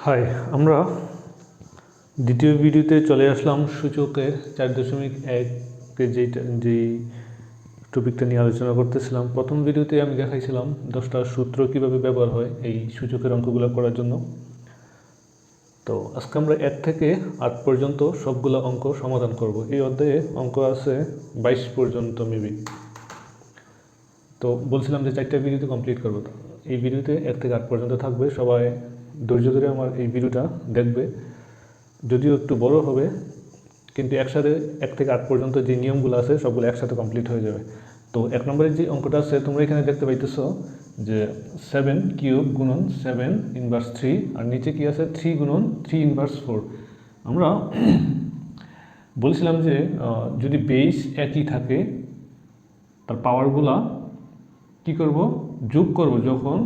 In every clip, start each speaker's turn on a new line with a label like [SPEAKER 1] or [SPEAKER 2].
[SPEAKER 1] High, আমরা দ্বিতীয় ভিডিওতে চলে আসলাম সূচকের 4.1 যেই টপিকটা নিয়ে আলোচনা করতেছিলাম। প্রথম ভিডিওতে আমি দেখাইছিলাম 10টা সূত্র কীভাবে ব্যবহার হয় এই সূচকের অঙ্কগুলো করার জন্য। তো আজকে আমরা 1 থেকে 8 পর্যন্ত সবগুলো অঙ্ক সমাধান করব। এই অধ্যায়ে অঙ্ক আছে 22 পর্যন্ত মেবি। তো বলছিলাম যে 4টা ভিডিওতে কমপ্লিট করবো। এই ভিডিওতে 1 থেকে 8 পর্যন্ত থাকবে। সবাই ধৈর্য ধরে আমার এই ভিডিওটা দেখবে। যদিও একটু বড় হবে, কিন্তু একসাথে 1 থেকে 8 পর্যন্ত যে নিয়মগুলো আছে সবগুলো একসাথে কমপ্লিট হয়ে যাবে। তো 1 নম্বরের যে অঙ্কটা আছে তোমরা এখানে দেখতে পাইতেছ যে 7 কিউব গুণন 7 ইনভার্স 3, আর নিচে কি আছে 3 গুণন 3 ইনভার্স 4। আমরা বলছিলাম যে যদি বেস একই থাকে তার পাওয়ারগুলা কি করব, যোগ করব যখন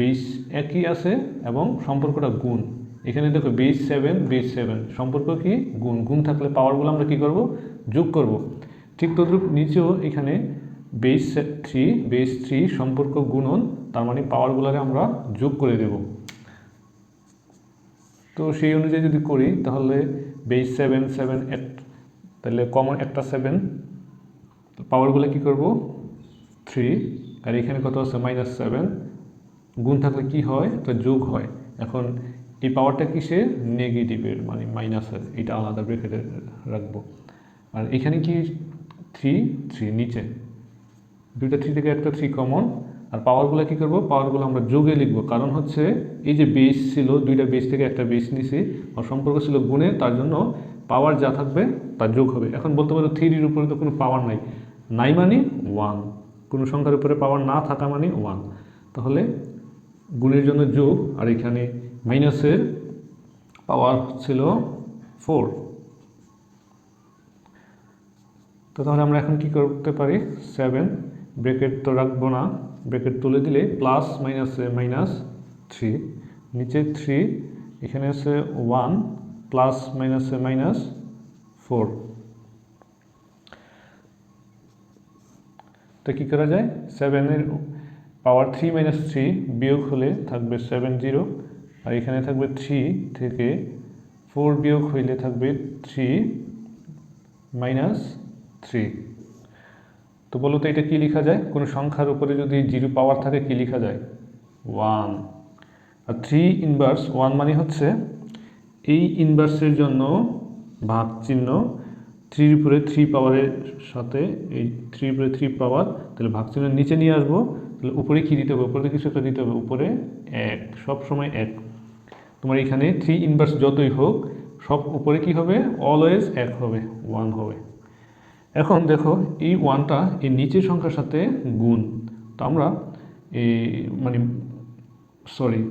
[SPEAKER 1] বেস একই আছে এবং সম্পর্কটা গুণ। এখানে দেখো বেস 7 সম্পর্ক কি গুণ, গুণ থাকলে পাওয়ারগুলো আমরা কি করব, যোগ করব। ঠিক তদ্রূপ নিচেও এখানে বেস 3 সম্পর্ক গুণন, তার মানে পাওয়ারগুলোকে আমরা যোগ করে দেব। তো সেই অনুযায়ী যদি করি তাহলে বেস 7 তাহলে কমন একটা 7, পাওয়ারগুলো কি করব 3, আর এখানে কত আছে -7, গুণ থাকলে কি হয়, তো যোগ হয়। এখন এই পাওয়ারটা কিসের, নেগেটিভের, মানে মাইনাসের, এটা আলাদা ব্র্যাকেটে রাখবো। আর এখানে কি 3 নিচে দুইটা 3 থেকে একটা 3 কমন, আর পাওয়ারগুলো কি করব, পাওয়ারগুলো আমরা যোগে লিখবো। কারণ হচ্ছে এই যে বেস ছিল, দুইটা বেস থেকে একটা বেস নিছি, আর সম্পর্ক ছিল গুণে, তার জন্য পাওয়ার যা থাকবে তা যোগ হবে। এখন বলতে পারো 3-এর উপরে তো কোনো পাওয়ার নাই মানে 1, কোনো সংখ্যার উপরে পাওয়ার না থাকা মানে 1, তাহলে গুণের জন্য যোগ, আর এখানে মাইনাসের পাওয়ার ছিল 4। তো তাহলে আমরা এখন কি করতে পারি, 7 ব্র্যাকেট তো রাখবো না, ব্র্যাকেট তুলে দিলে প্লাস মাইনাসে -3, নিচে 3, এখানে আছে 1, প্লাস মাইনাসে -4। তো কী করা যায়, 7-এর পাওয়ার 3 - 3 বিয়োগ হলে থাকবে 70, আর এখানে থাকবে 3 থেকে 4 বিয়োগ হইলে থাকবে 3 - 3। তো বলো তো এটা কি লেখা যায়, কোনো সংখ্যার উপরে যদি 0 পাওয়ার থাকে কি লেখা যায়, 1। আর 3 ইনভার্স 1 মানে হচ্ছে এই ইনভার্সের জন্য ভাগ চিহ্ন, 3-র উপরে 3 পাওয়ারের সাথে এই 3-র উপরে 3 পাওয়ার, তাহলে ভাগ চিহ্ন নিচে নিয়ে আসবো, তাহলে উপরে কি দিতে হবে, উপরে কিছু একটা দিতে হবে, উপরে 1, সব সময় 1। তোমার এখানে 3 ইনভার্স যতই হোক সব উপরে কি হবে, অলওয়েজ 1 হবে, 1 হবে। এখন দেখো এই 1টা এই নিচের সংখ্যার সাথে গুণ, তো আমরা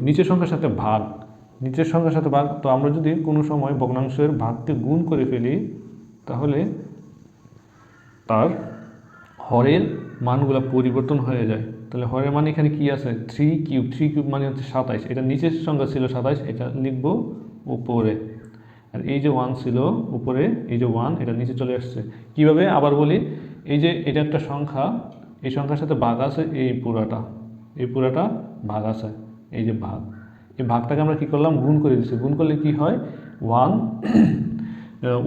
[SPEAKER 1] নিচের সংখ্যার সাথে ভাগ, তো আমরা যদি কোনো সময় ভগ্নাংশের ভাগকে গুণ করে ফেলি তাহলে তার হরের মানগুলো পরিবর্তন হয়ে যায়। তাহলে হরের মান এখানে কি আছে, 3 কিউব মানে হচ্ছে 27, এটা নিচের সংখ্যা ছিল 27, এটা লিখবো উপরে। আর এই যে 1 ছিল উপরে, এই যে 1 এটা নিচে চলে আসছে। কিভাবে, আবার বলি, এই যে এটা একটা সংখ্যা, এই সংখ্যার সাথে ভাগ আছে, এই পুরাটা ভাগ আছে, এই যে ভাগ, এই ভাগটাকে আমরা কি করলাম, গুণ করে দিচ্ছি। গুণ করলে কি হয়,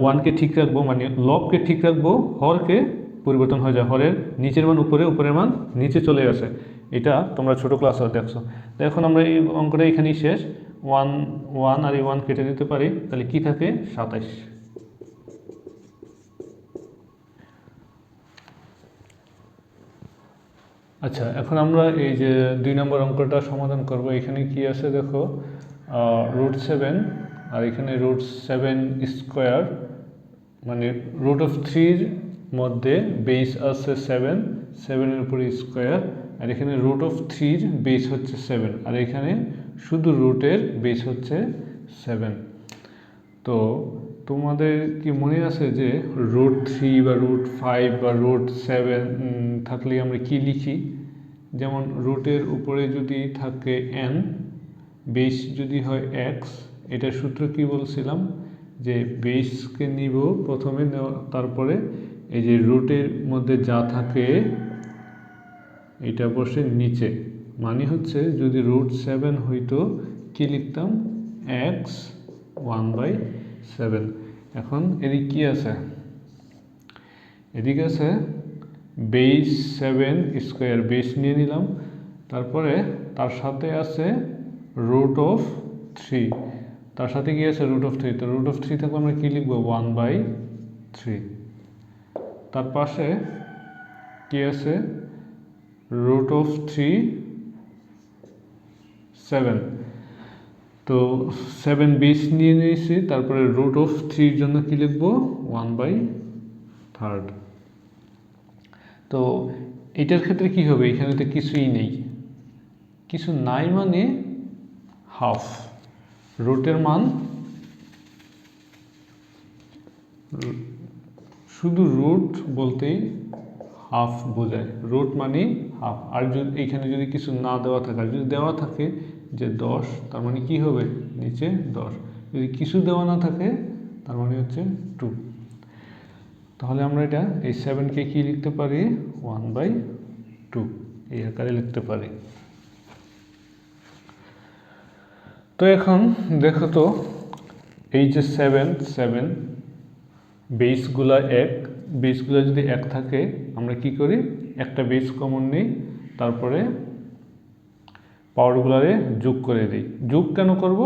[SPEAKER 1] 1কে ঠিক রাখবো, মানে লবকে ঠিক রাখবো, হরকে পরিবর্তন হয়ে যায়, হরের নিচের মান উপরে, উপরের মান নিচে চলে আসে। এটা তোমরা ছোটো ক্লাসে দেখছো। তো এখন আমরা এই অঙ্কটা এখানেই শেষ, 1 আর এই 1 কেটে দিতে পারি, তাহলে কি থাকে, 27। আচ্ছা, এখন আমরা এই যে 2 নম্বর অঙ্কটা সমাধান করব। এখানে কি আছে দেখো, √7, আর এখানে √7 স্কোয়ার, মানে √3-র মধ্যে বেস আছে 7-এর উপরে স্কোয়ার, আর এখানে √3-র বেস হচ্ছে 7, আর এখানে শুধু রুটের বেস হচ্ছে 7। তো তোমাদের কি মনে আছে যে √3 বা √5 বা √7 থাকলে আমরা কি লিখি, যেমন রুটের উপরে যদি থাকে n, বেস যদি হয় x, এটার সূত্র কি বলছিলাম, যে বেসকে নিব প্রথমে, তারপরে এই যে রুটের মধ্যে যা থাকে এটা বসে নিচে, মানে হচ্ছে যদি √7 হইতো কি লিখতাম, এক্স 1/7। এখন এদিকে কি আছে, এদিকে আছে বেস 7 স্কোয়ার, বেস নিয়ে নিলাম, তারপরে তার সাথে আছে √3, তার সাথে কি আছে √3, তো √3 থাকলে আমরা কি লিখবো 1/3। তার পাশে কি আছে √3 7, তো 7 বেস নিয়ে নিয়েছি, তারপরে √3 জন্য কি লিখবো 1/3। তো এটার ক্ষেত্রে কি হবে, এখানে তো কিছুই নেই, কিছু নাই মানে হাফ, রুটের মান শুধু রুট বলতেই হাফ বোঝায়, রুট মানে হাফ। আর যদি এখানে যদি কিছু না দেওয়া থাকে, আর যদি দেওয়া থাকে যে 10, তার মানে কি হবে নিচে 10, যদি কিছু দেওয়া না থাকে তার মানে হচ্ছে 2। তাহলে আমরা এটা এই 7কে কি লিখতে পারি 1/2 এই আকারে লিখতে পারি। তো এখন দেখো তো এই যে 7 বেসগুলা বেসগুলো যদি 1 থাকে আমরা কি করি, একটা বেস কমন নিই, তারপরে পাওয়ারগুলারে যোগ করে দিই। যোগ কেন করব,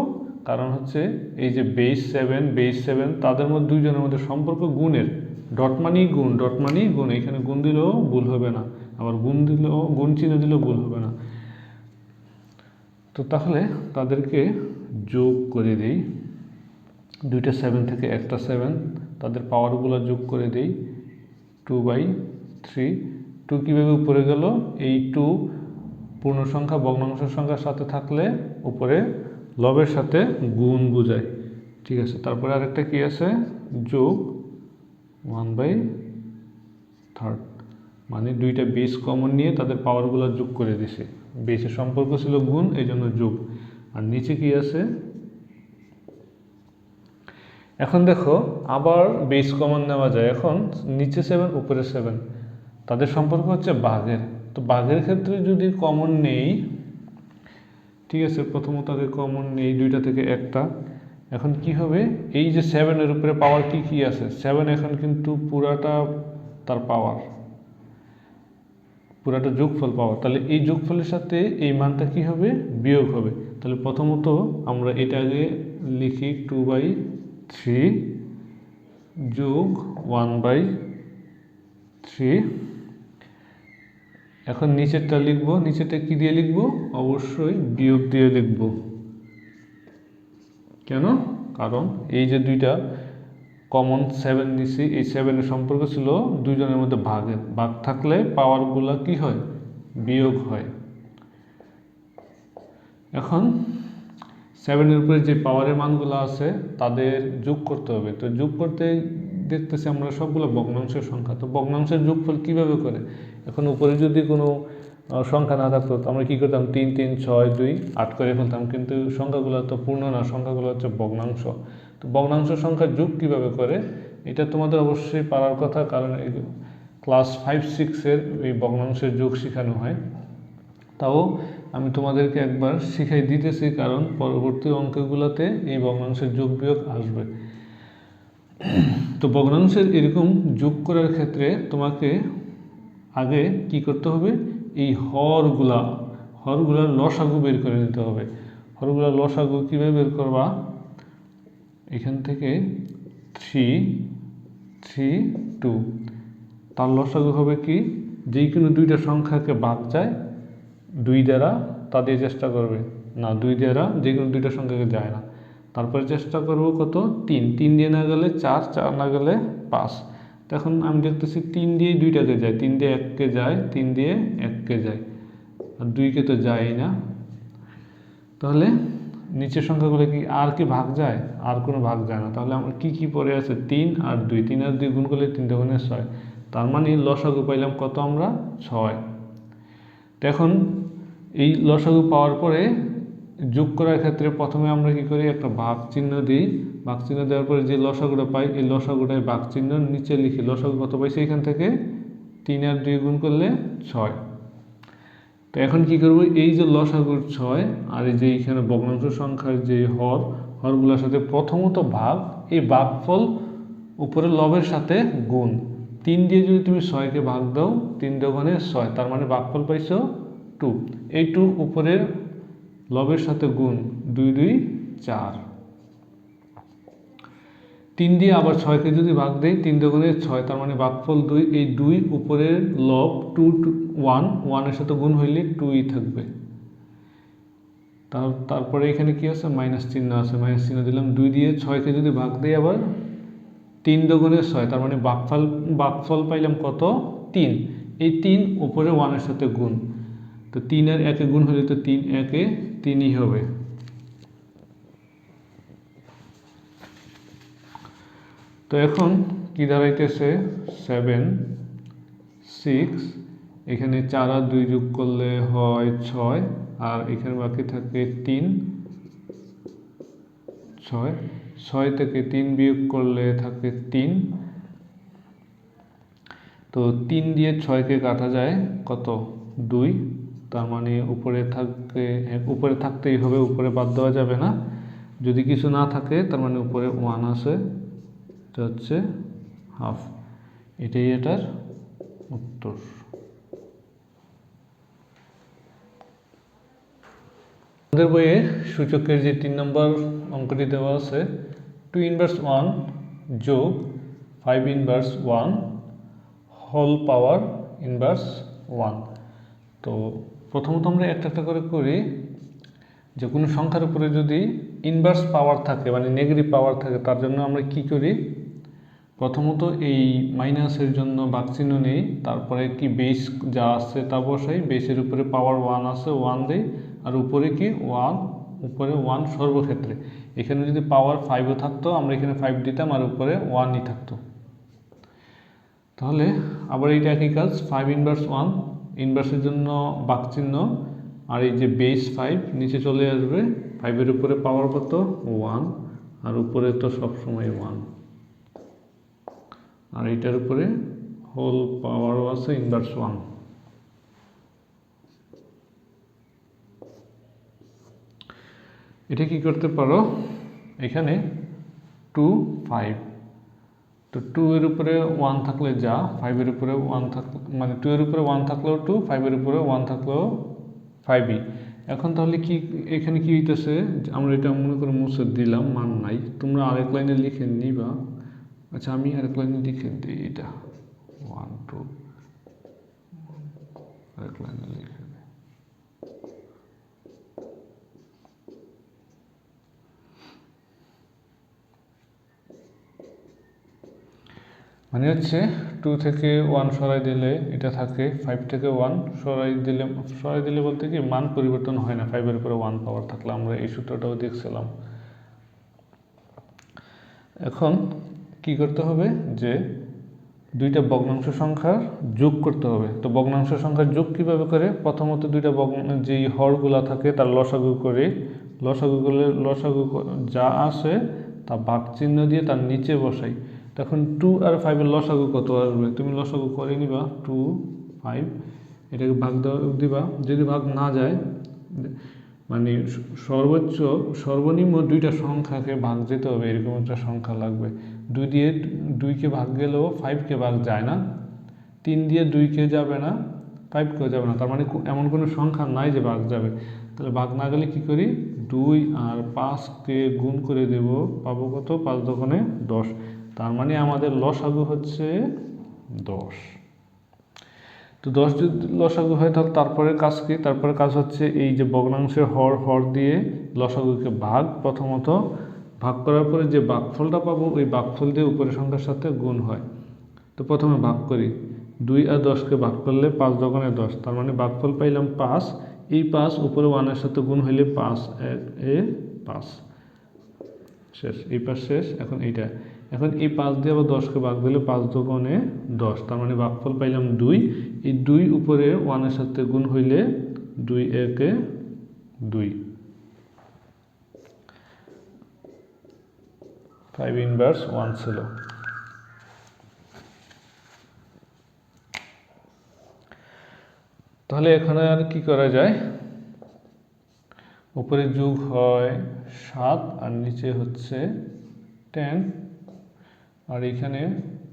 [SPEAKER 1] কারণ হচ্ছে এই যে বেস 7 তাদের মধ্যে দুইজনের মধ্যে সম্পর্ক গুণের, ডট মানি গুণ, এখানে গুণ দিলেও ভুল হবে না, আবার গুণ চিহ্ন দিলেও ভুল হবে না। তো তাহলে তাদেরকে যোগ করে দিই, দুইটা 7 থেকে একটা 7, তাদের পাওয়ারগুলো যোগ করে দিই 2/3। 2 কীভাবে উপরে গেল, এই 2 পূর্ণ সংখ্যা ভগ্নাংশ সংখ্যার সাথে থাকলে উপরে লবের সাথে গুণ বোঝায়, ঠিক আছে। তারপরে আরেকটা কি আছে যোগ 1/3, মানে দুইটা বেস কমন নিয়ে তাদের পাওয়ারগুলো যোগ করে দিছে, বেসের সম্পর্ক ছিল গুণ, এই জন্য যোগ। আর নিচে কি আছে, এখন দেখো আবার বেস কমন নেওয়া যায়, এখন নিচে 7 উপরে 7 তাদের সম্পর্ক হচ্ছে ভাগের, তো ভাগের ক্ষেত্রে যদি কমন নেই, ঠিক আছে, প্রথমত তাদের কমন নেই দুইটা থেকে একটা, এখন কি হবে এই যে 7-এর উপরে পাওয়ার কি আছে, 7 এখন কিন্তু পুরাটা তার পাওয়ার, পুরাটা যোগফল পাওয়ার, তাহলে এই যোগফলের সাথে এই মানটা কি হবে বিয়োগ হবে। তাহলে প্রথমত আমরা এটা আগে লিখি 2/3 যোগ 1/3, এখন নিচেরটা লিখবো, নিচেরটা কি দিয়ে লিখবো, অবশ্যই বিয়োগ দিয়ে লিখবো। কেন, কারণ এই যে দুইটা কমন 7 নিছি, এই 7-এর সম্পর্ক ছিল দুইজনের মধ্যে ভাগের, ভাগ থাকলে পাওয়ারগুলো কি হয় বিয়োগ হয়। এখন 7-এর উপরে যে পাওয়ারের মানগুলো আছে তাদের যোগ করতে হবে, তো যোগ করতে দেখতেছি আমরা সবগুলো ভগ্নাংশের সংখ্যা, তো ভগ্নাংশের যোগফল কিভাবে করে, এখন উপরে যদি কোনো সংখ্যা না থাকতো তো আমরা কী করতাম 3 3 6 2 8 করে ফেলতাম, কিন্তু সংখ্যাগুলো তো পূর্ণ না, সংখ্যাগুলো হচ্ছে ভগ্নাংশ। তো ভগ্নাংশ সংখ্যার যোগ কিভাবে করে এটা তোমাদের অবশ্যই পারার কথা, কারণ ক্লাস 5-6-এর এই ভগ্নাংশের যোগ শেখানো হয়। তাও আমি তোমাদেরকে একবার শিখাই দিতেছি, কারণ পরবর্তী অঙ্কগুলোতে এই ভগ্নাংশের যোগ বিয়োগ আসবে। তো ভগ্নাংশের এরকম যোগ করার ক্ষেত্রে তোমাকে আগে কি করতে হবে, এই হরগুলার লসাগু বের করে নিতে হবে। হরগুলার লসাগু কীভাবে বের করবা, এখান থেকে 3 3 2, তার লসাগু হবে কি, যেই কোনো দুইটা সংখ্যাকে ভাগ যায় 2 দ্বারা তা দিয়ে চেষ্টা করবে, না 2 দ্বারা যে কোনো দুইটা সংখ্যাকে যায় না, তারপরে চেষ্টা করবো কত 3 দিয়ে না গেলে 4 না গেলে 5। তখন আমি দেখতেছি 3 দিয়ে 2টাকে যায়, 3 দিয়ে 1কে যায়, 3 দিয়ে 1কে যায়, আর 2কে তো যায় না। তাহলে নিচের সংখ্যাগুলো কি আর কি ভাগ যায়, আর কোনো ভাগ যায় না, তাহলে আমার কি পড়ে আছে 3 আর 2, 3 আর 2 গুণ করলে 3 দুগুণে 6, তার মানে লসাগু পাইলাম কত আমরা 6। তো এখন এই লসাগু পাওয়ার পরে যোগ করার ক্ষেত্রে প্রথমে আমরা কি করি, একটা ভাগ চিহ্ন দিই, ভাগ চিহ্ন দেওয়ার পরে যে লসাগুটা পাই এই লসাগুটাই ভাগ চিহ্ন নিচে লিখি, লসাগু কত পাইছি এখান থেকে 3 আর 2 গুণ করলে 6। তো এখন কি করব, এই যে লসাগুর 6 আর এই যে এখানে ভগ্নাংশ সংখ্যার যে হরগুলোর সাথে প্রথমত ভাগ, এই ভাগফল উপরে লবের সাথে গুণ। 3 দিয়ে যদি তুমি 6কে ভাগ দাও, 3 দোকানে 6, তার মানে ভাগফল পাইছো 2। এই 2 উপরে লবের সাথে গুণ, 2 2 4। 3 দিয়ে আবার 6কে যদি ভাগ দেই, 3 দোকানে 6, তার মানে ভাগফল 2। এই 2 উপরের লব 2 1, 1 এর সাথে গুণ হইলে 2ই থাকবে। তারপরে এখানে কি আছে, মাইনাস চিহ্ন আছে, মাইনাস চিহ্ন দিলাম। 2 দিয়ে 6কে যদি ভাগ দেই আবার, 3 দোকানে 6, তার মানে ভাগফল পাইলাম কত, 3। এই 3 উপরে 1 এর সাথে গুণ, তো 3 আর 1 এ গুণ হলে তো 3 1 এ 3ই হবে। তো এখন কি দাঁড়াইতেছে, 7 6, এখানে 4 আর 2 যোগ করলে হয় 6, আর এখানে বাকি থাকে 3 6, 6 থেকে 3 বিয়োগ করলে থাকে 3। তো 3 দিয়ে 6কে কাটা যায় কত, 2, তার মানে উপরে থাকতেই হবে, উপরে বাদ দেওয়া যাবে না। যদি কিছু না থাকে তার মানে উপরে 1 আছে, এটা হচ্ছে হাফ। এটাই এটার উত্তর। আমাদের বইয়ে সূচকের যে 3 নম্বর অঙ্কটি দেওয়া আছে, 2 ইনভার্স 1 যোগ 5 ইনভার্স 1 হোল পাওয়ার ইনভার্স 1। তো প্রথমত আমরা একটা একটা করে করি। যে কোনো সংখ্যার উপরে যদি ইনভার্স পাওয়ার থাকে, মানে নেগেটিভ পাওয়ার থাকে, তার জন্য আমরা কি করি, প্রথমত এই মাইনাসের জন্য ভাগচিহ্ন নেই, তারপরে কি বেস যা আছে তা বসাই, বেসের উপরে পাওয়ার 1 আছে, 1 দেই, আর উপরে কি 1, উপরে 1 সর্বক্ষেত্রে। এখানে যদি পাওয়ার 5ও থাকতো, আমরা এখানে 5 দিতাম, আর উপরে 1ই থাকতো। তাহলে আবার এইটা একই কাজ, 5 ইনভার্স 1, ইনভার্সের জন্য ভাগচিহ্ন, আর এই যে বেস 5 নিচে চলে আসবে, 5-এর উপরে পাওয়ার কত, 1, আর উপরে তো সবসময় 1, আর এইটার উপরে হোল পাওয়ারও আছে ইনভার্স 1। এটা কি করতে পারো, এখানে 2 5, তো 2 এর উপরে 1 থাকলে যা, 5 এর উপরে 1 থাকলে, মানে 2 এর উপরে 1 থাকলেও 2, 5 এর উপরে 1 থাকলেও 5ই। এখন তাহলে কি এখানে কি হইতেছে, আমরা এটা মনে করে মুছে দিলাম, মান নাই, তোমরা আরেক লাইনে লিখে নিবা। আচ্ছা, আমি আরেক লাইনে লিখে দিই, এটা 1 2, আরেক লাইনে লিখে দিই। মানে হচ্ছে 2 থেকে 1 সরাই দিলে এটা থাকে, 5 থেকে 1 সরাই দিলে বলতে কি মান পরিবর্তন হয় না, 5-এর উপরে 1 পাওয়ার থাকলে। আমরা এই সূত্রটাও দেখছিলাম। এখন কি করতে হবে, যে দুইটা ভগ্নাংশ সংখ্যার যোগ করতে হবে। তো ভগ্নাংশ সংখ্যার যোগ কিভাবে করে, প্রথমত দুইটা যেই হরগুলা থাকে তার লসাগু করে, লসাগু করলে লসাগু যা আসে তা ভাগ চিহ্ন দিয়ে তার নিচে বসাই। তখন 2 আর 5-এর লসাগু কত আসবে, তুমি লসাগু করে নিবা, 2 5, এটাকে ভাগ দিবা। যদি ভাগ না যায়, মানে সর্বনিম্ন দুইটা সংখ্যাকে ভাগ যেতে হবে, এরকম একটা সংখ্যা লাগবে। 2 দিয়ে 2কে ভাগ গেলেও 5কে ভাগ যায় না, 3 দিয়ে 2কে যাবে না, 5কেও যাবে না, তার মানে এমন কোনো সংখ্যা নাই যে ভাগ যাবে। তাহলে ভাগ না গেলে কি করি, 2 আর 5কে গুণ করে দেব, পাবো কত, 5 দোকানে 10, তার মানে আমাদের লসাগু হচ্ছে 10। তো 10 যদি লসাগু হয়, তাহলে তারপরে কাজ কি, তারপরে কাজ হচ্ছে এই যে ভগ্নাংশের হর দিয়ে লসাগুকে ভাগ, প্রথমত ভাগ করার পরে যে ভাগফলটা পাবো, ওই ভাগফল দিয়ে উপরের সংখ্যার সাথে গুণ হয়। তো প্রথমে ভাগ করি, 2 আর 10কে ভাগ করলে 5 দোকানে 10, তার মানে ভাগফল পাইলাম 5। এই 5 উপরে 1-এর সাথে গুণ হইলে 5 এ 5, শেষ, এই 5 শেষ। এখন এইটা, এখন এই 5 দিয়ে আবার 10কে ভাগ দিলে 5 দোকানে 10, তার মানে ভাগফল পাইলাম 2। এই 2 উপরে 1-এর সাথে গুণ হইলে 2 একে 2, 5 ইনভার্স 1 ছিল। তাহলে এখানে আর কি করা যায়, উপরে যোগ হয় 7 আর নিচে হচ্ছে 10, আর এখানে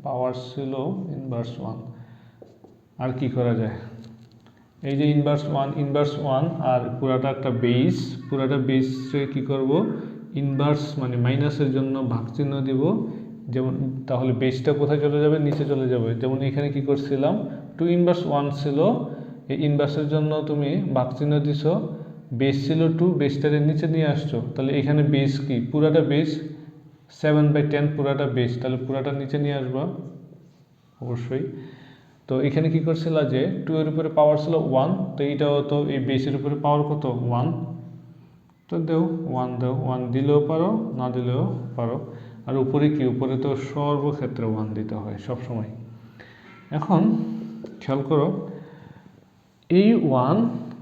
[SPEAKER 1] পাওয়ার ছিল ইনভার্স 1। আর কি করা যায়, এই যে ইনভার্স 1 আর পুরাটা একটা বেস, পুরাটা বেসে কি করব, ইনভার্স মানে মাইনাসের জন্য ভাগ চিহ্ন দিব, যেমন তাহলে বেসটা কোথায় চলে যাবে, নিচে চলে যাবে। যেমন এখানে কি করছিলাম, 2 ইনভার্স 1 ছিল, এই ইনভার্সের জন্য তুমি ভাগ চিহ্ন দিছো, বেস ছিল 2, বেসটারে নিচে নিয়ে আসছো, তাহলে এখানে বেস কি, পুরাটা বেস 7/10 পুরাটা বেস, তাহলে পুরাটা নিচে নিয়ে আসবা অবশ্যই। তো এখানে কি করছিল যে 2 এর উপরে পাওয়ার ছিল 1, তো এইটাও তো এই বেসের উপরে পাওয়ার কত 1, তো দেও 1, দেও 1 দিলেও পারো, না দিলেও পারো। আর উপরে কি, উপরে তো সর্বক্ষেত্রে 1 দিতে হয় সব সময়। এখন খেয়াল করো, এই 1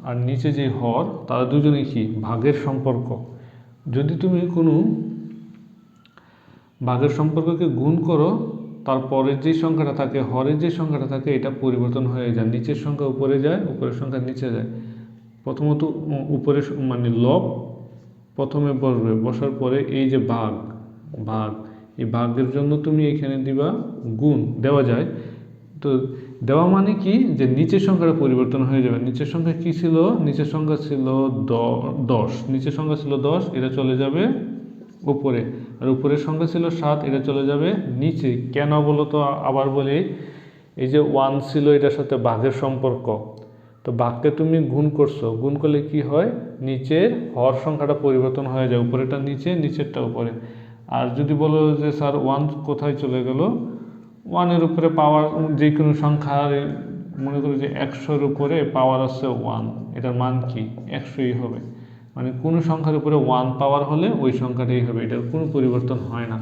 [SPEAKER 1] আর নিচে যে হর, তারা দুজনেই কি ভাগের সম্পর্ক। যদি তুমি কোনো ভাগের সম্পর্ককে গুণ করো, তারপরের যে সংখ্যাটা থাকে, হরের যে সংখ্যাটা থাকে, এটা পরিবর্তন হয়ে যায়, নিচের সংখ্যা উপরে যায়, উপরের সংখ্যা নিচে যায়। প্রথমত উপরে মানে লব প্রথমে বসবে, বসার পরে এই যে ভাগ, এই ভাগের জন্য তুমি এখানে দিবা গুণ, দেওয়া যায়। তো দেওয়া মানে কি, যে নিচের সংখ্যাটা পরিবর্তন হয়ে যাবে। নিচের সংখ্যা কি ছিল, নিচের সংখ্যা ছিল 10, নিচের সংখ্যা ছিল 10, এটা চলে যাবে উপরে। আর উপরের সংখ্যা ছিল 7, এটা চলে যাবে নিচে। কেন বলো তো, আবার বলি, এই যে 1 ছিল এটার সাথে ভাগের সম্পর্ক, তো ভাগকে তুমি গুণ করছো, গুণ করলে কি হয়, নিচের হর সংখ্যাটা পরিবর্তন হয়ে যায়, উপরেটা নিচে, নিচেরটা উপরে। আর যদি বলো যে স্যার 1 কোথায় চলে গেল, 1-এর উপরে পাওয়ার যে কোনো সংখ্যার, মনে করি যে 100-এর উপরে পাওয়ার আছে 1, এটার মান কি 100ই হবে। মানে কোনো সংখ্যার উপরে 1 পাওয়ার হলে ওই সংখ্যাটাই হবে, এটার কোনো পরিবর্তন হয় না।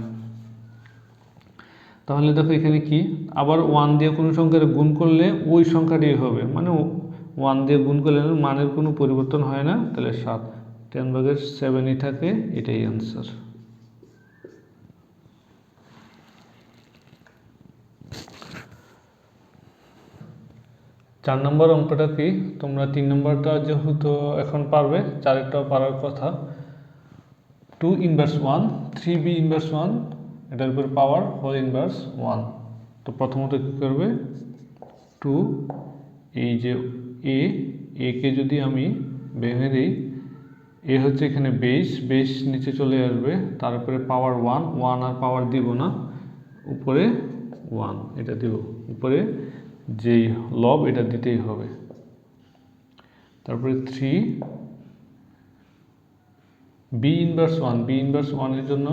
[SPEAKER 1] তাহলে দেখো এখানে কি, আবার 1 দিয়ে কোনো সংখ্যার গুণ করলে ওই সংখ্যাটাই হবে, মানে 1 দিয়ে গুণ করলে মানের কোনো পরিবর্তন হয় না। তাহলে 7, 10/7ই থাকে, এটাই আনসার। চার নম্বর অঙ্কটা কি, তোমরা 3 নম্বরটা যেহেতু এখন পারবে, 4-এরটাও পারার কথা। 2 ইনভার্স 1, 3b ইনভার্স 1, এটার উপর পাওয়ার হোল ইনভার্স 1। তো প্রথমত কি করবে, 2, এই যে কে যদি আমি ভেঙে দিই, এ হচ্ছে এখানে বেস নিচে চলে আসবে, তারপরে পাওয়ার 1 আর পাওয়ার দিব না, উপরে 1 এটা দিব, উপরে যেই লব এটা দিতেই হবে। তারপরে 3 বি ইনভার্স 1 এর জন্য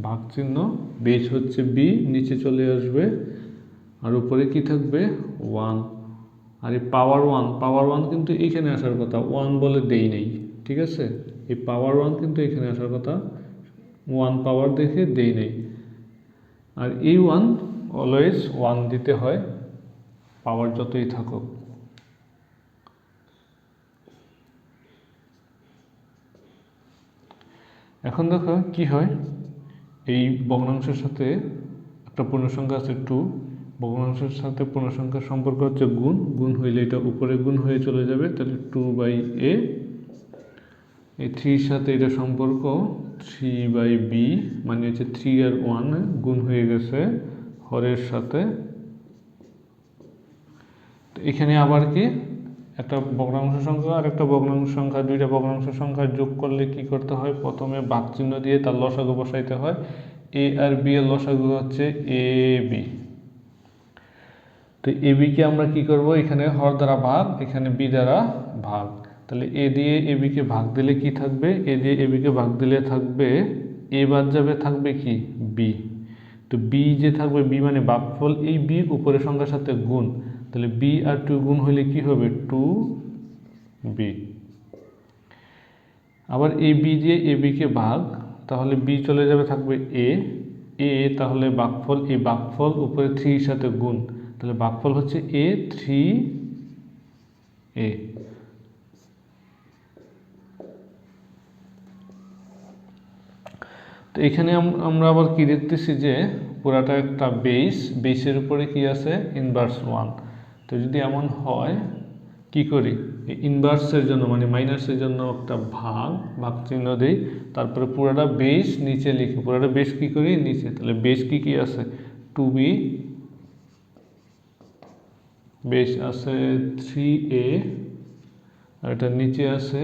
[SPEAKER 1] ভাগ চিহ্ন, বেস হচ্ছে বি, নিচে চলে আসবে, আর উপরে কি থাকবে 1। আর এই পাওয়ার 1 কিন্তু এখানে আসার কথা, 1 বলে দেই নেই, ঠিক আছে, এই পাওয়ার 1 কিন্তু এখানে আসার কথা, 1 পাওয়ার দেখে দেই নেই। আর এই 1 অলওয়েজ 1 দিতে হয়, পাওয়ার যতই থাকুক। এখন দেখো কি হয়, এই ভগ্নাংশের সাথে একটা পূর্ণসংখ্যা আছে 2, ভগ্নাংশের সাথে পূর্ণসংখ্যার সম্পর্ক হচ্ছে গুণ হইলে এটা উপরে গুণ হয়ে চলে যাবে, তাহলে 2/a। এই 3-র সাথে এটা সম্পর্ক 3/b, মানে হচ্ছে 3 আর 1 গুণ হয়ে গেছে হরের সাথে। তো এখানে আবার কি, একটা ভগ্নাংশ সংখ্যা আর একটা ভগ্নাংশ সংখ্যা, দুইটা ভগ্নাংশ সংখ্যা যোগ করলে কি করতে হয়, প্রথমে ভাগ চিহ্ন দিয়ে তার লসাগু বসাইতে হয়। এ আর বি এর লসাগু হচ্ছে এ বি। তো এ বি কে আমরা কি করব, এখানে হর দ্বারা ভাগ, এখানে বি দ্বারা ভাগ। তাহলে এ দিয়ে এ বি কে ভাগ দিলে কি থাকবে, এ দিয়ে এ বি কে ভাগ দিলে থাকবে এ বাদ যাবে, থাকবে কি বি। তো বি যে থাকবে, বি মানে ভাগফল এই বি উপরের সংখ্যার সাথে গুণ, তাহলে বি আর 2 গুণ হলে কি হবে 2b। আবার এই বি দিয়ে এ বি কে ভাগ, তাহলে বি চলে যাবে, থাকবে এ, তাহলে ভাগফল, এই ভাগফল উপরে 3 এর সাথে গুণ, তাহলে ভাগফল হচ্ছে a 3a। তো এখানে আমরা আবার কি দেখতেছি যে পুরাটা একটা বেসের উপরে কি আছে ইনভার্স 1। তো যদি এমন হয় কি করি, এই ইনভার্সের জন্য মানে মাইনাসের জন্য একটা ভাগ চিহ্ন দিই, তারপরে পুরোটা বেস নিচে লিখি, পুরোটা বেস কি করি নিচে, তাহলে বেস কি আছে 2b, বেস আছে 3a, আর এটা নিচে আছে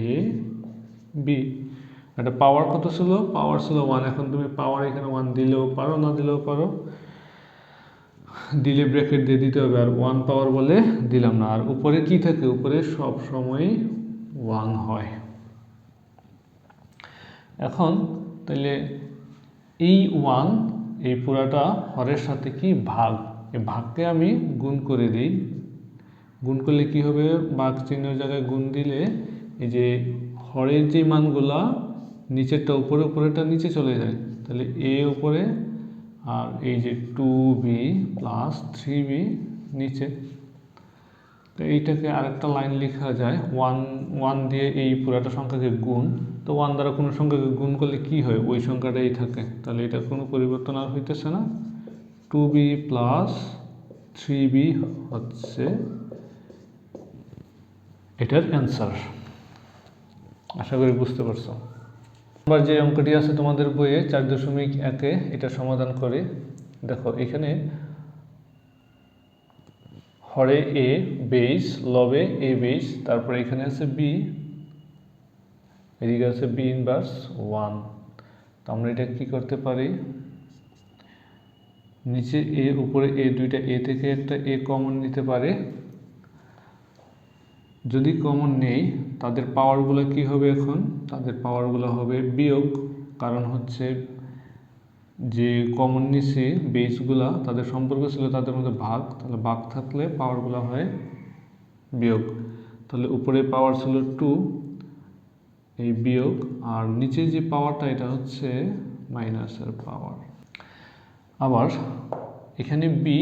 [SPEAKER 1] a b। এটা পাওয়ার কত ছিল, পাওয়ার ছিল 1, এখন তুমি পাওয়ার এখানে 1 দিলেও পারো না দিলেও পারো, দিলে ব্র্যাকেট দিয়ে দিতে হবে, আর 1 পাওয়ার বলে দিলাম না। আর উপরে কি থাকে, উপরে সব সময় 1 হয়। এখন তাহলে এই 1 এই পুরাটা হরের সাথে কি ভাগ, এই ভাগকে আমি গুণ করে দিই, গুণ করলে কি হবে, ভাগ চিহ্নের জায়গায় গুণ দিলে এই যে হরের যে মানগুলা নিচেরটা উপরে, উপরেটা নিচে চলে যায়, তাহলে a উপরে আর এই যে 2b প্লাস 3b নিচে। তো এইটাকে আরেকটা লাইন লেখা যায় 1 দিয়ে এই পুরাটা সংখ্যাকে গুণ, তো 1 দ্বারা কোনো সংখ্যাকে গুণ করলে কি হয়, ওই সংখ্যাটাই থাকে, তাহলে এটা কোনো পরিবর্তন আর হইতেছে না। 2b প্লাস 3b হচ্ছে এটার অ্যান্সার। আশা করি বুঝতে পারছো। আবার যে অঙ্কটি আছে তোমাদের বইয়ে 4.1-এ, এটা সমাধান করে দেখো, এখানে হরে a বেস, লবে a বেস, তারপরে এখানে আছে b, এদিকে আছে b ইনভার্স 1। তো আমরা এটা কি করতে পারি, নিচে a উপরে a, দুইটা a থেকে একটা a কমন নিতে পারে, যদি কমন নেই তাদের পাওয়ারগুলো কি হবে, এখন তাদের পাওয়ারগুলো হবে বিয়োগ, কারণ হচ্ছে যে কমন নিছি বেসগুলা তাদের সম্পর্ক ছিল তাদের মধ্যে ভাগ, তাহলে ভাগ থাকলে পাওয়ারগুলো হয় বিয়োগ, তাহলে উপরে পাওয়ার ছিল 2 এই বিয়োগ, আর নিচে যে পাওয়ারটা এটা হচ্ছে মাইনাসের পাওয়ার। আবার এখানে বি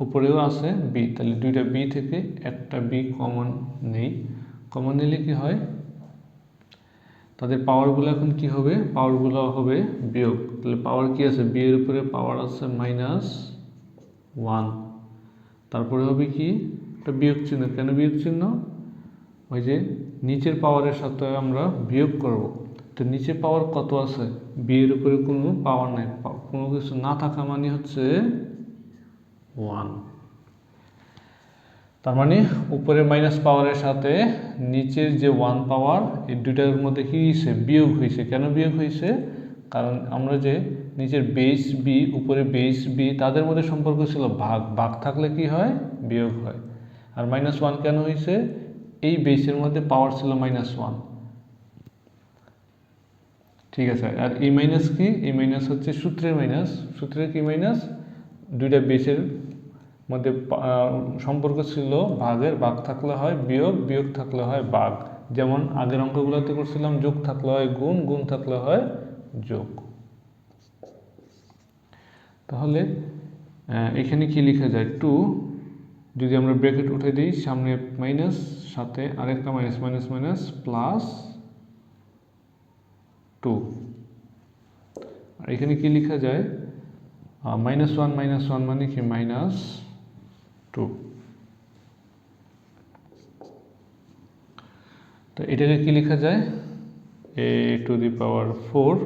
[SPEAKER 1] উপরেও আছে বি, তাহলে দুইটা বি থেকে একটা বি কমন নেই, কমন নিলে কি হয়, তাদের পাওয়ারগুলো এখন কি হবে, পাওয়ারগুলো হবে বিয়োগ, তাহলে পাওয়ার কি আছে, বি এর উপরে পাওয়ার আছে -1, তারপরে হবে কি একটা বিয়োগ চিহ্ন, কেন বিয়োগ চিহ্ন, ওই যে নিচের পাওয়ারের সাথে আমরা বিয়োগ করব, তো নিচে পাওয়ার কত আছে, বি এর উপরে কোনো পাওয়ার নাই, কোনো কিছু না থাকা মানে হচ্ছে 1, তার মানে উপরে মাইনাস পাওয়ারের সাথে নিচের যে 1 পাওয়ার, এই দুইটার মধ্যে কি হয়েছে, বিয়োগ হয়েছে। কেন বিয়োগ হয়েছে, কারণ আমরা যে নিচের বেস বি উপরে বেস বি তাদের মধ্যে সম্পর্ক ছিল ভাগ, ভাগ থাকলে কি হয়, বিয়োগ হয়। আর -1 কেন হয়েছে, এই বেসের মধ্যে পাওয়ার ছিল -1, ঠিক আছে। আর এই মাইনাস কি, এই মাইনাস হচ্ছে সূত্রের মাইনাস, সূত্রের কি মাইনাস, দুইটা বেসের মধ্যে সম্পর্ক ছিল ভাগের, ভাগ থাকলে হয় বিয়োগ, বিয়োগ থাকলে হয় ভাগ, যেমন আগের অঙ্কগুলোতে করছিলাম যোগ থাকলে হয় গুণ, গুণ থাকলে হয় যোগ। তাহলে এখানে কি লেখা যায়, 2 যদি আমরা ব্র্যাকেট উঠে দিই, সামনে মাইনাস, সাথে আরেকটা মাইনাস, মাইনাস মাইনাস প্লাস 2, আর এখানে কি লেখা যায়, -1 মানে কি -2, তো এটাকে কি লেখা যায়, a⁴,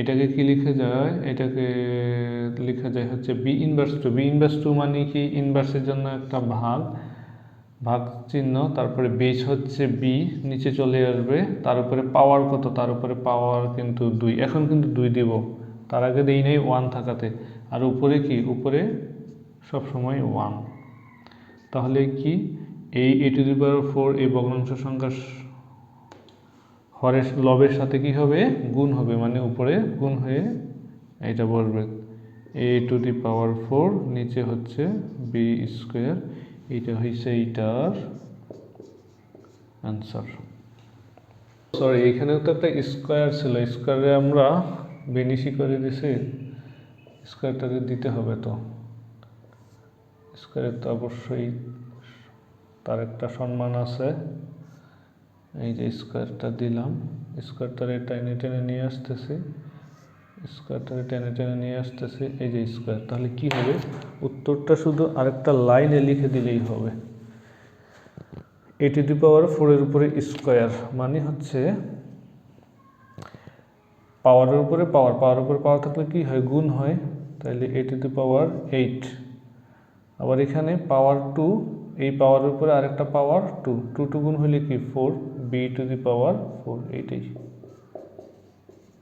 [SPEAKER 1] এটাকে কি লেখা যায়, এটাকে লেখা যায় হচ্ছে b ইনভার্স 2, b ইনভার্স 2 মানে কি, ইনভার্সের জন্য একটা ভাগ চিহ্ন, তারপরে বেস হচ্ছে b নিচে চলে আসবে, তার উপরে পাওয়ার কত, তার উপরে পাওয়ার কিন্তু 2, এখন কিন্তু 2 দিব, তার আগে দেই নাই 1 থাকাতে, আর উপরে কি, উপরে সব সময় 1, তাহলে কি এই a⁴ এই ভগ্নাংশ সংখ্যার হরের লবের সাথে কি হবে, গুণ হবে, মানে উপরে গুণ হয়ে এটা বসবে a⁴, নিচে হচ্ছে b², এটা হয়েছে এইটার অ্যান্সার। সরি, এখানেও তো একটা স্কোয়ার ছিল, স্কোয়ারে আমরা বেনিশি করে দিছি, স্কোয়ারটাকে দিতে হবে, তো স্কোয়ারের তো অবশ্যই তার একটা সম্মান আছে, এই যে স্কোয়ারটা দিলাম, স্কোয়ারটারে টেনে টেনে নিয়ে আসতেছি, স্কোয়ারটাকে টেনে টেনে নিয়ে আসতেছে, এই যে স্কোয়ার। তাহলে কি হবে, উত্তরটা শুধু আরেকটা লাইনে লিখে দিলেই হবে। a⁴ এর উপরে স্কোয়ার মানে হচ্ছে পাওয়ারের উপরে পাওয়ার, পাওয়ারের উপরে পাওয়ার থাকলে কি হয়, গুণ হয়। তাহলে a⁸ আবার এখানে পাওয়ার 2, এই পাওয়ারের উপরে আরেকটা পাওয়ার 2, 2 গুণ হলে কি 4, b⁴ এইটাই।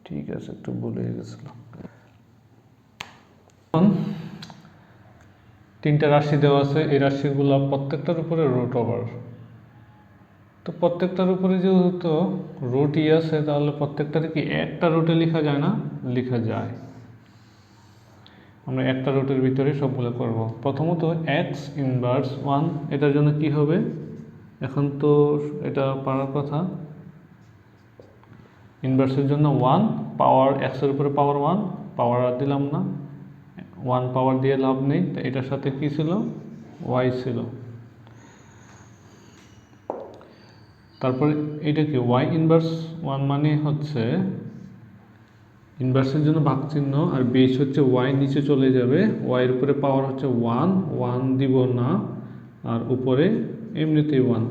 [SPEAKER 1] ঠিক আছে, একটু ভুলে গেছিলাম। তিনটা রাশি দেওয়া আছে, এই রাশিগুলো প্রত্যেকটার উপরে রুট ওভার। তো প্রত্যেকটার উপরে যেহেতু রুটই আছে, তাহলে প্রত্যেকটাতে কি একটা রুটে লেখা যায় না, লেখা যায়। আমরা একটা রুটের ভিতরে সবগুলো করব। প্রথমত x−1, এটার জন্য কি হবে, এখন তো এটা পারার কথা। ইনভার্সের জন্য 1 পাওয়ার, এক্সের উপরে পাওয়ার 1, পাওয়ার আর দিলাম না, 1 পাওয়ার দিয়ে লাভ নেই। তো এটার সাথে কি ছিল, y ছিল। তারপরে এটা কি y−1 মানে হচ্ছে ইনভার্সের জন্য ভাগ চিহ্ন, আর বেস হচ্ছে y, নিচে চলে যাবে, y এর উপরে পাওয়ার হচ্ছে 1 দিব না, আর উপরে এমনিতেই 1।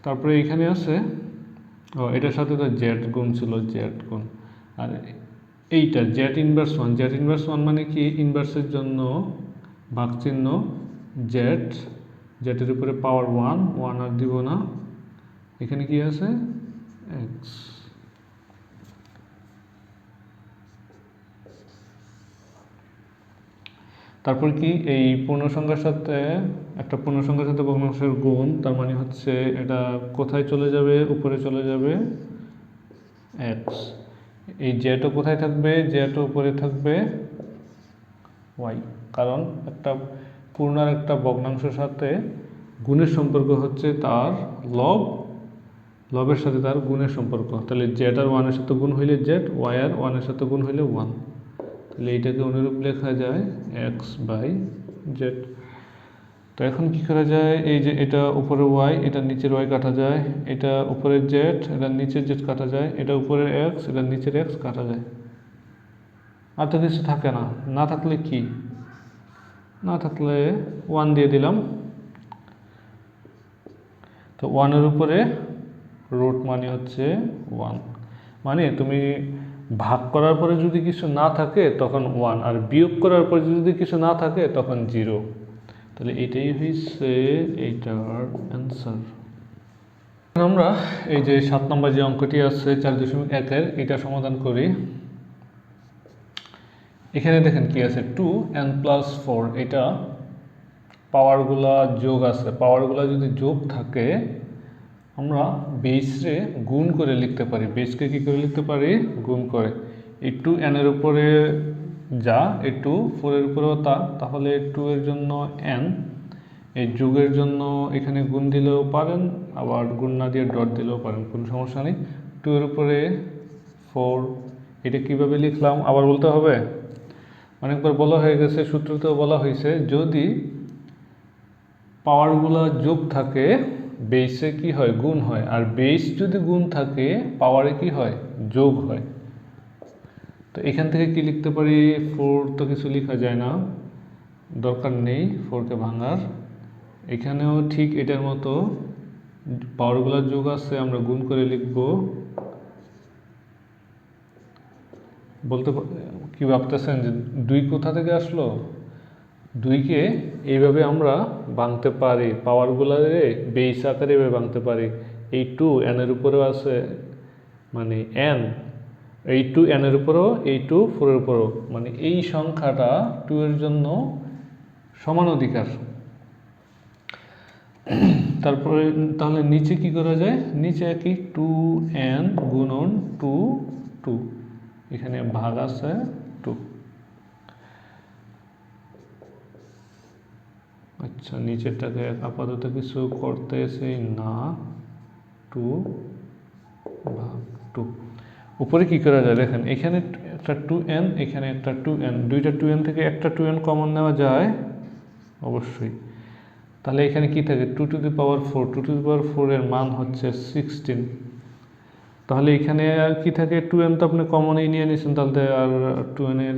[SPEAKER 1] তারপরে এখানে আছে এটার সাথে তো z গুণ ছিল, z গুণ। আর এইটা z−1 মানে কি, ইনভার্সের জন্য ভাগ চিহ্ন z, এর উপরে পাওয়ার 1 আর দিব না, এখানে কি আছে x। তারপর কি, এই পূর্ণসংখ্যার সাথে একটা পূর্ণসংখ্যার সাথে ভগ্নাংশের গুণ, তার মানে হচ্ছে এটা কোথায় চলে যাবে, উপরে চলে যাবে x। এই জেটও কোথায় থাকবে, জেটও উপরে থাকবে y, কারণ একটা পূর্ণ আর একটা ভগ্নাংশের সাথে গুণের সম্পর্ক হচ্ছে তার লব, লবের সাথে তার গুণের সম্পর্ক। তাহলে জেড আর 1 এর সাথে গুণ হইলে জেড, y আর 1 এর সাথে গুণ হইলে 1। তাহলে এইটাকে অনুরূপ লেখা যায় x/z। তো এখন কি করা যায়, এই যে এটা উপরে y, এটা নিচের y কাটা যায়, এটা উপরের z, এটা নিচের z কাটা যায়, এটা উপরের x, এটা নিচের x কাটা যায়। আর তো কিছু থাকে না, না থাকলে কি, না থাকলে 1 দিয়ে দিলাম। তো 1 এর উপরে রুট মানে হচ্ছে 1, মানে তুমি ভাগ করার পরে যদি কিছু না থাকে তখন 1, আর বিয়োগ করার পরে যদি কিছু না থাকে তখন 0। তাহলে এটাই হচ্ছে এইটার অ্যান্সার। আমরা এই যে 7 নম্বর যে অঙ্কটি আছে 4.1-এর, এটা সমাধান করি। এখানে দেখেন কি আছে, 2n+4, এটা পাওয়ারগুলা যোগ আছে, পাওয়ারগুলা যদি যোগ থাকে আমরা বেসরে গুণ করে লিখতে পারি। বেসকে কি করে লিখতে পারি, গুণ করে। এই 2n এর উপরে যা, এই 2 4 এর উপরেও তা, তাহলে 2 এর জন্য n, এই যোগের জন্য এখানে গুণ দিলেও পারেন, আবার গুণ না দিয়ে ডট দিলেও পারেন, কোনো সমস্যা নেই। 2 এর উপরে 4, এটা কিভাবে লিখলাম আবার বলতে হবে, অনেকবার বলা হয়ে গেছে, সূত্রতেও বলা হয়েছে, যদি পাওয়ারগুলো যোগ থাকে বেসে কি হয়, গুণ হয়, আর বেস যদি গুণ থাকে পাওয়ারে কি হয়, যোগ হয়। তো এখান থেকে কি লিখতে পারি, 4 তো কিছু লেখা যায় না, দরকার নেই 4কে ভাঙার। এখানেও ঠিক এটার মতো পাওয়ারগুলো যোগ আছে, আমরা গুণ করে লিখব। বলতে কি ভাবতেছেন যে 2 কোথা থেকে আসলো, 2কে এইভাবে আমরা ভাঙতে পারি, পাওয়ারগুলোরে বেস আকারে এভাবে ভাঙতে পারি। এই 2n এর উপরেও আছে, মানে n, এই 2n এর উপরেও, এই 2 4 এর উপরেও, মানে এই সংখ্যাটা 2 এর জন্য সমান অধিকার। তারপরে তাহলে নিচে কি করা যায়, নিচে কি 2n গুণন 2, এখানে ভাগ আছে 2। আচ্ছা, নিচেরটাকে আপাতত কিছু করতেছি না, 2 ভাগ 2। উপরে কি করা যায় দেখেন, এখানে একটা 2n, এখানে একটা 2n, দুইটা 2n থেকে একটা 2n কমন নেওয়া যায় অবশ্যই। তাহলে এখানে কি থাকে, 2 to the power 4, 2 to the পাওয়ার 4 এর মান হচ্ছে 16। তাহলে এখানে আর কি থাকে 2n তো আপনি কমনই নিয়ে নিয়েছেন, তাহলে আর 2n এর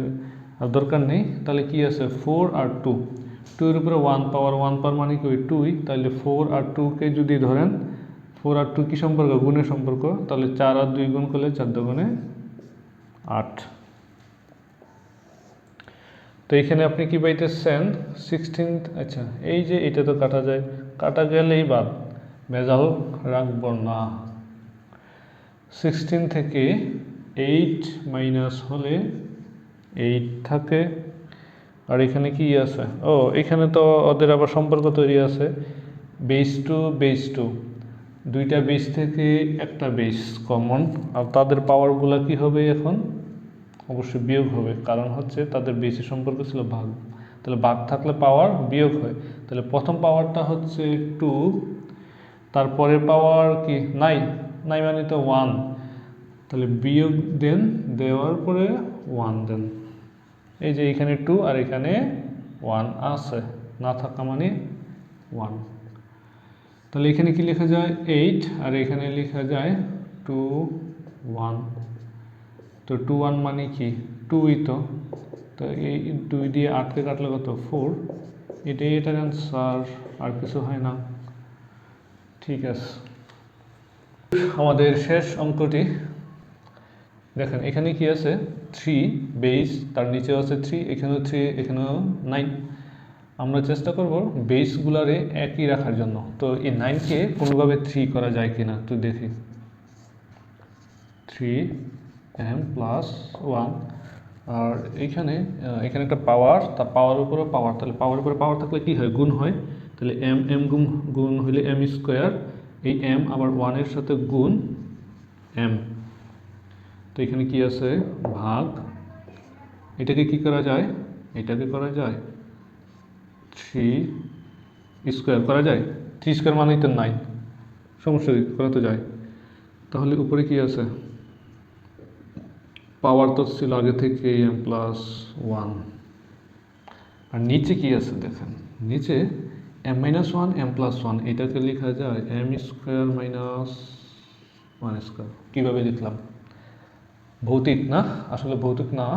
[SPEAKER 1] আর দরকার নেই। তাহলে কি আছে 4 আর 2, 2 এর উপরে 1 পাওয়ার, 1 পাওয়ার মানে কি ওই 2ই, তাহলে 4 আর 2কে যদি ধরেন 4 আর 2 কি সম্পর্ক, গুণের সম্পর্ক, তাহলে 4 আর 2 গুণ করলে 4 দুগুণে 8। তো এখানে আপনি কি পাইতেছেন 16। আচ্ছা এই যে এটা তো কাটা যায়, কাটা গেলেই বাদ, ভেজাল রাখবো না। 16 থেকে 8 মাইনাস হলে 8 থাকে। আর এখানে কি আছে, ও এখানে তো ওদের আবার সম্পর্ক তৈরি আছে, বেস টু বেস টু, দুইটা বেস থেকে একটা বেস কমন, আর তাদের পাওয়ারগুলো কি হবে এখন, অবশ্যই বিয়োগ হবে, কারণ হচ্ছে তাদের বেসের সম্পর্ক ছিল ভাগ, তাহলে ভাগ থাকলে পাওয়ার বিয়োগ হয়। তাহলে প্রথম পাওয়ারটা হচ্ছে 2, তারপরের পাওয়ার কি নাই, নাই মানে তো 1, তাহলে বিয়োগ দেন, দেওয়ার পরে 1 দেন। এই যে এখানে 2 আর এখানে 1 আছে, না থাকা মানে 1। তাহলে এখানে কি লেখা যায় 8 আর এখানে লেখা যায় 2 1। তো 2 1 মানে কি 2ই তো, তো এই 2 দিয়ে 8কে কাটলে কত 4, এটাই এটার অ্যান্সার, আর কিছু হয় না। ঠিক আছে, আমাদের শেষ অঙ্কটি দেখেন, এখানে কি আছে 3 বেস, তার নিচে আছে 3, এখানেও 3, এখানেও 9। আমরা চেষ্টা করব বেসগুলারে একই রাখার জন্য। তো এই 9কে কোনোভাবে 3 করা যায় কিনা তো দেখি। 3m প্লাস 1, আর এখানে একটা পাওয়ার, তার পাওয়ার উপরে পাওয়ার, তাহলে পাওয়ার উপরে পাওয়ার থাকলে কি হয়, গুণ হয়, তাহলে এম এম গুণ হইলে এম স্কোয়ার, এই এম আবার 1-এর সাথে গুণ এম। তো এখানে কি আছে ভাগ, এটাকে কি করা যায়, এটাকে করা যায় 3 স্কোয়ার করা যায়, 3 স্কোয়ার মানেই তো 9, সমস্যা করা তো যায়। তাহলে উপরে কি আছে, পাওয়ার তো ছিল আগে থেকে এম প্লাস 1, আর নিচে কি আছে দেখেন, নিচে এম মাইনাস 1 এম প্লাস 1, এটাকে লেখা যায় এম স্কোয়ার মাইনাস 1 স্কোয়ার। কীভাবে লিখলাম, ভৌতিক না, আসলে ভৌতিক না।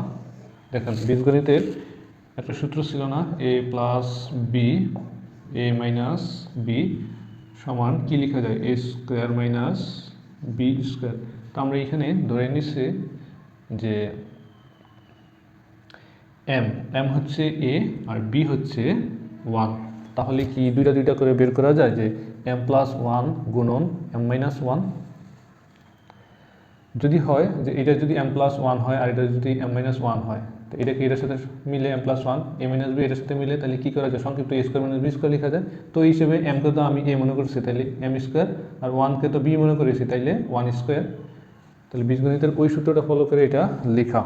[SPEAKER 1] দেখেন বীজগণিতের একটা সূত্র ছিল না, এ প্লাস বি, এ মাইনাস বি সমান কি লেখা যায়, এ স্কোয়ার মাইনাস বি স্কোয়ার। তো আমরা এখানে ধরে নিচ্ছি যে এম এম হচ্ছে এ আর বি হচ্ছে 1, তাহলে কি দুইটা দুইটা করে বের করা যায় যে এম প্লাস 1 গুণন এম মাইনাস 1। যদি হয় যে এটা যদি এম প্লাস 1 হয় আর এটা যদি এম মাইনাস 1 হয়, তো এটাকে এটার সাথে মিলে এম প্লাস 1, এ মাইনাস বি এটার সাথে মিলে, তাহলে কী করা যায়, সংক্ষিপ্ত এ স্কোয়ার মাইনাস বি স্কোয়ার লেখা যায়। তো এই হিসেবে এমকে তো আমি এ মনে করছি, তাইলে এম স্কোয়ার, আর 1কে তো বি মনে করেছি, তাইলে 1 স্কোয়ার। তাহলে বীজগণিতের ওই সূত্রটা ফলো করে এটা লেখা।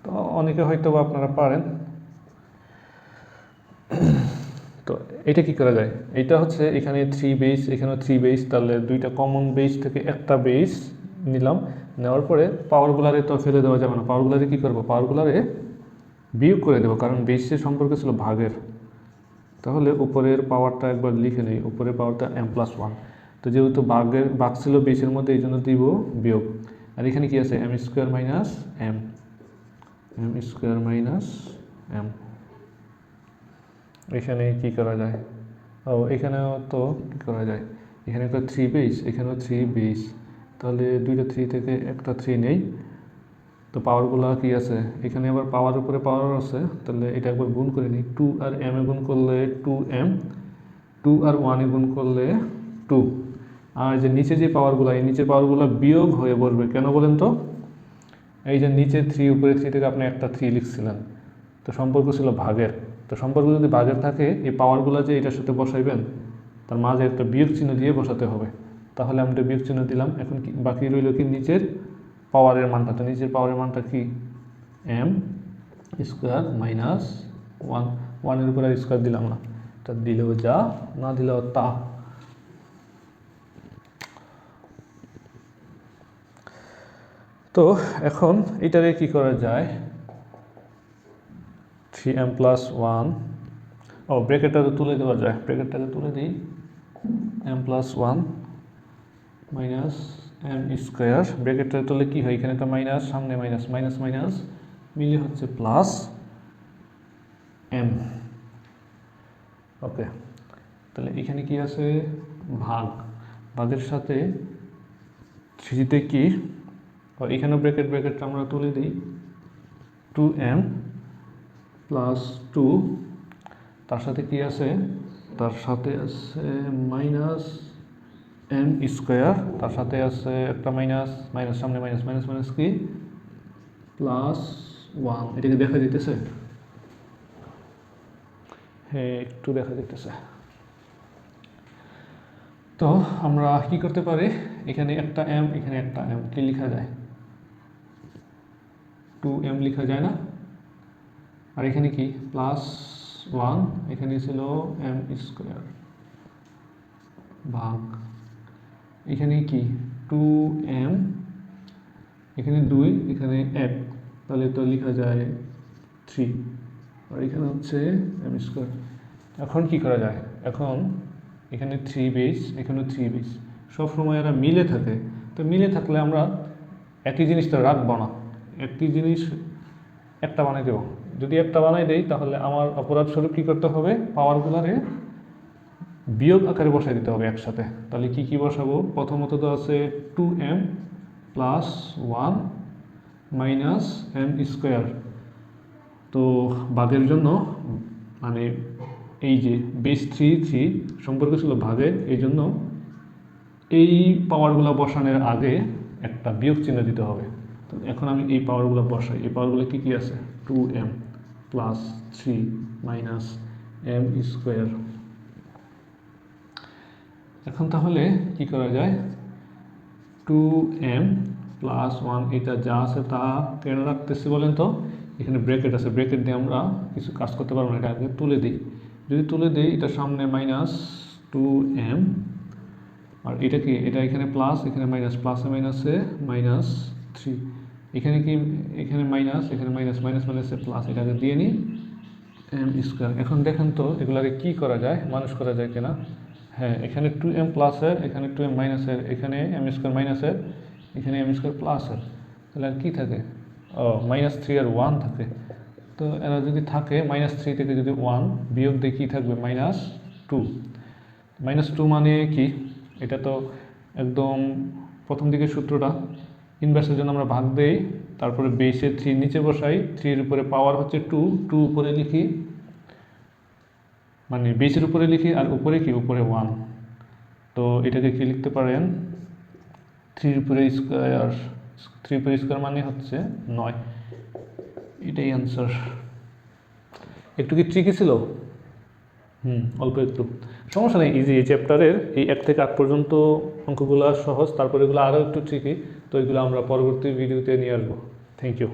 [SPEAKER 1] তো অনেকে হয়তো বা আপনারা পারেন। তো এটা কি করা যায়, এটা হচ্ছে এখানে 3 বেস, এখানেও 3 বেস, তাহলে দুইটা কমন বেস থেকে একটা বেস নিলাম, নেওয়ার পরে পাওয়ারগুলারে তো ফেলে দেওয়া যাবে না, পাওয়ারগুলারে কী করবো, পাওয়ারগুলারে বিয়োগ করে দেবো, কারণ বেসের সম্পর্ক ছিল ভাগের। তাহলে উপরের পাওয়ারটা একবার লিখে নিই, উপরের পাওয়ারটা এম প্লাস 1, তো যেহেতু ভাগ ছিল বেসের মধ্যে এই জন্য দিব বিয়োগ। আর এখানে কি আছে M square minus M, M square minus M. এখানে কি করা যায়, ও এখানেও তো কী করা যায়, এখানে একটা 3 বেস, এখানেও 3 বেস, তাহলে দুইটা 3 থেকে একটা 3 নেই। তো পাওয়ারগুলো কি আছে, এখানে আবার পাওয়ার উপরে পাওয়ার আছে, তাহলে এটা একবার গুণ করে নিই, 2 আর m এ গুণ করলে 2m, 2 আর 1 এ গুণ করলে 2, আর যে নিচে যে পাওয়ারগুলো, এই নিচের পাওয়ারগুলো বিয়োগ হয়ে বসবে, কেন বলেন তো, এই যে নিচে 3 উপরে 3 থেকে আপনি একটা 3 লিখছিলেন, তো সম্পর্ক ছিল ভাগের। তো সম্পর্ক যদি ভাগের থাকে, এই পাওয়ারগুলো যে এটার সাথে বসাইবেন, তার মাঝে একটা বিয়োগ চিহ্ন দিয়ে বসাতে হবে, তাহলে আমি একটা বিয়োগ চিহ্ন দিলাম। এখন কি বাকি রইল কি নিচের পাওয়ারের মানটা, তো নিচের পাওয়ারের মানটা কি এম স্কোয়ার মাইনাস 1, 1-এর উপরে স্কোয়ার দিলাম না, এটা দিলেও যা, না দিলেও তা। তো এখন এটারে কি করা যায়, 3m প্লাস 1, ও ব্র্যাকেটটা তো তুলে দেওয়া যায়, ব্র্যাকেটটাকে তুলে দিই, m plus 1 minus m square ব্র্যাকেটের তলে কী হয়, এখানে তো মাইনাস, সামনে মাইনাস, মাইনাস মাইনাস মিলে হচ্ছে প্লাস এম। ওকে, তাহলে এখানে কি আছে, ভাগ, ভাগের সাথে থ্রিতে কি, এখানেও ব্র্যাকেটটা আমরা তুলে দিই, 2m প্লাস 2, তার সাথে কি আছে, তার সাথে আছে মাইনাস এম স্কোয়ার, তার সাথে আছে একটা মাইনাস, মাইনাস সামনে মাইনাস, মাইনাস মাইনাস কি প্লাস 1। এটাকে দেখা দিতেছে, হ্যাঁ একটু দেখা দিতেছে। তো আমরা কি করতে পারি, এখানে একটা এম, এখানে একটা এম, কি লেখা যায়, 2m লেখা যায় না, আর এখানে কি প্লাস 1, এখানে ছিল এম স্কোয়ার ভাগ, এখানে কি 2m, এখানে 2, এখানে 1, তাহলে তো লেখা যায় 3, আর এখানে হচ্ছে এম স্কোয়ার। এখন কি করা যায়, এখন এখানে 3 বেস, এখানে 3 বেস, সবসময় এরা মিলে থাকে, তো মিলে থাকলে আমরা একই জিনিসটা রাখবো না, একই জিনিস একটা বানাই দেবো। যদি একটা বানাই দেই তাহলে আমার অপরাধ স্বরূপ কী করতে হবে, পাওয়ারগুলারে বিয়োগ আকারে বসাই দিতে হবে একসাথে। তাহলে কি কি বসাবো, প্রথমত তো আছে 2m plus 1 minus m square, তো ভাগের জন্য মানে এই যে বেস 3 সম্পর্ক ছিল ভাগের, এই জন্য এই পাওয়ারগুলো বসানোর আগে একটা বিয়োগ চিহ্ন দিতে হবে। তো এখন আমি এই পাওয়ারগুলো বসাই, এই পাওয়ারগুলো কী কী আছে, 2m plus 3 minus m square. এখন তাহলে কি করা যায়, 2m প্লাস 1, এটা যা আছে তা কেন রাখতেছি বলেন তো, এখানে ব্র্যাকেট আছে, ব্র্যাকেট দিয়ে আমরা কিছু কাজ করতে পারবো না, এটা আগে তুলে দিই। যদি তুলে দিই, এটা সামনে মাইনাস 2m, আর এটা কি, এটা এখানে প্লাস, এখানে মাইনাস, প্লাসে মাইনাসে মাইনাস 3, এখানে কি, এখানে মাইনাস, এখানে মাইনাস, মাইনাস মাইনাসে প্লাস, এটাকে দিয়ে নিই এম স্কোয়ার। এখন দেখেন তো এগুলাকে কি করা যায়, মানুষ করা যায় কিনা। হ্যাঁ, এখানে 2m প্লাসের, এখানে 2m মাইনাসের, এখানে এম স্কোয়ার মাইনাসের, এখানে এম স্কোয়ার প্লাসের, তাহলে আর কী থাকে, ও -3 আর 1 থাকে। তো এরা যদি থাকে -3 থেকে যদি 1 বিয়োগ দিয়ে কী থাকবে, -2। -2 মানে কি, এটা তো একদম প্রথম দিকের সূত্রটা, ইনভার্সের জন্য আমরা ভাগ দেই, তারপরে বেসে 3 নিচে বসাই, 3-এর উপরে পাওয়ার হচ্ছে 2 উপরে লিখি, মানে বেসের উপরে লিখি, আর উপরে কি, উপরে 1। তো এটাকে কি লিখতে পারেন, 3 উপরে স্কোয়ার, 3 উপরে স্কোয়ার মানে হচ্ছে 9, এটাই অ্যান্সার। একটু কি ট্রিকি ছিল, অল্প একটু, সমস্যা নেই, ইজি। এই চ্যাপ্টারের এই 1 থেকে 8 পর্যন্ত অঙ্কগুলো সহজ, তারপরে এগুলো আরও একটু ট্রিকি, তো এগুলো আমরা পরবর্তী ভিডিওতে নিয়ে আসবো। Thank you.